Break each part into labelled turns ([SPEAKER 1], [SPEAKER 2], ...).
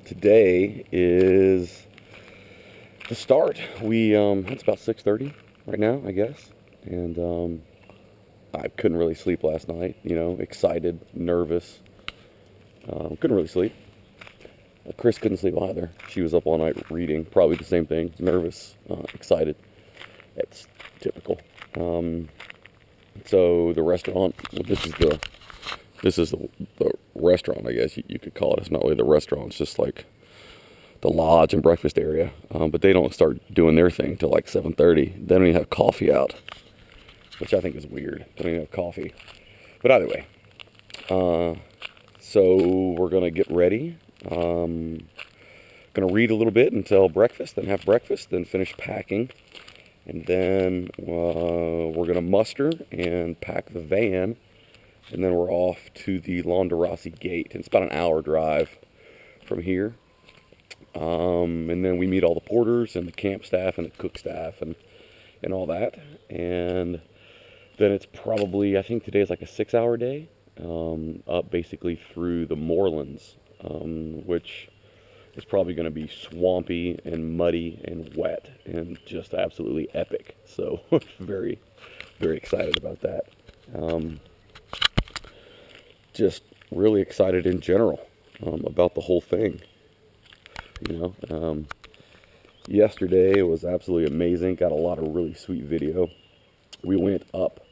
[SPEAKER 1] Today is the start. It's about 6:30 right now, I guess, and I couldn't really sleep last night. Excited, nervous. Couldn't really sleep. Chris couldn't sleep either. She was up all night reading, probably the same thing. Nervous, excited. It's typical. So the restaurant. Well, this is the restaurant, I guess you could call it. It's not really the restaurant. It's just like the lodge and breakfast area. But they don't start doing their thing till like 7:30. They don't even have coffee out, which I think is weird. They don't even have coffee. But either way, so we're gonna get ready. Gonna read a little bit until breakfast, then have breakfast, then finish packing, and then we're gonna muster and pack the van, and then we're off to the Londerossi Gate. And it's about an hour drive from here. And then we meet all the porters and the camp staff and the cook staff and all that. And then it's probably, I think today is like a 6-hour day, up basically through the moorlands, which is probably going to be swampy and muddy and wet and just absolutely epic. So very, very excited about that. Just really excited in general about the whole thing. Yesterday was absolutely amazing. Got a lot of really sweet video. We went up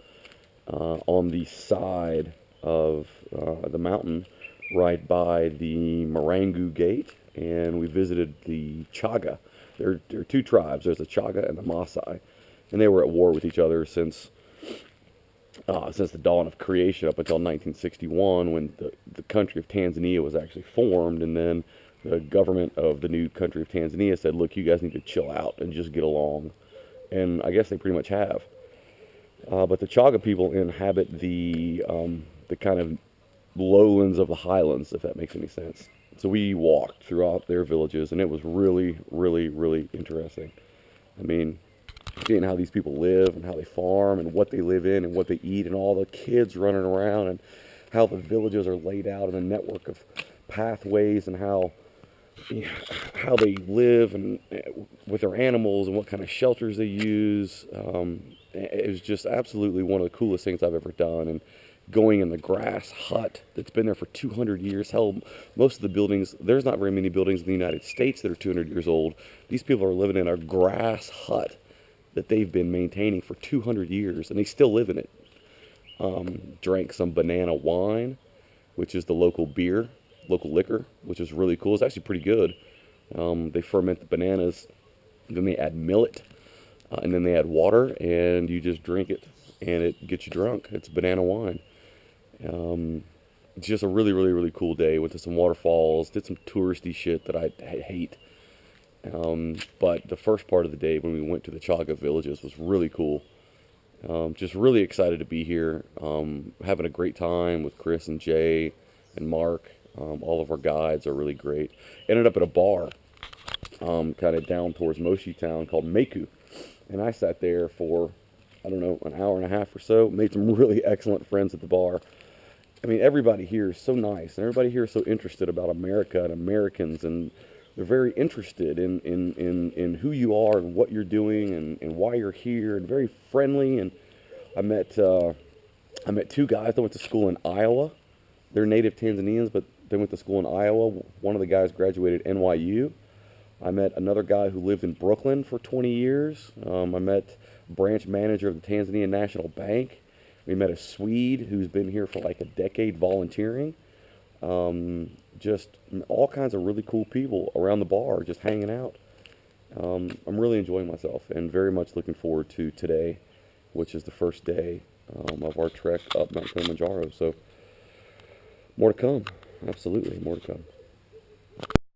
[SPEAKER 1] on the side of the mountain right by the Marangu Gate, and we visited the Chaga. There are two tribes. There's the Chaga and the Maasai, and they were at war with each other since the dawn of creation up until 1961, when the country of Tanzania was actually formed. And then the government of the new country of Tanzania said, look, you guys need to chill out and just get along. And I guess they pretty much have. But the Chaga people inhabit the kind of lowlands of the highlands, if that makes any sense. So we walked throughout their villages, and it was really, really, really interesting. I mean, seeing how these people live and how they farm and what they live in and what they eat, and all the kids running around, and how the villages are laid out in a network of pathways, and how they live and with their animals, and what kind of shelters they use. It was just absolutely one of the coolest things I've ever done. And going in the grass hut that's been there for 200 years. Hell, most of the buildings, there's not very many buildings in the United States that are 200 years old. These people are living in a grass hut that they've been maintaining for 200 years, and they still live in it. Drank some banana wine, which is the local liquor, which is really cool. It's actually pretty good. They ferment the bananas, then they add millet, and then they add water, and you just drink it, and it gets you drunk. It's banana wine. It's just a really, really, really cool day. Went to some waterfalls, did some touristy shit that I hate. But the first part of the day when we went to the Chaga villages was really cool. Just really excited to be here. Having a great time with Chris and Jay and Mark. All of our guides are really great. Ended up at a bar kind of down towards Moshi Town called Meku. And I sat there for, I don't know, an hour and a half or so. Made some really excellent friends at the bar. I mean, everybody here is so nice, and everybody here is so interested about America and Americans, and they're very interested in who you are and what you're doing and why you're here, and very friendly. And I met two guys that went to school in Iowa. They're native Tanzanians, but they went to school in Iowa. One of the guys graduated NYU. I met another guy who lived in Brooklyn for 20 years. I met branch manager of the Tanzania National Bank. We met a Swede who's been here for like a decade volunteering. Just all kinds of really cool people around the bar, just hanging out. I'm really enjoying myself and very much looking forward to today, which is the first day of our trek up Mount Kilimanjaro. So more to come. Absolutely, more to come.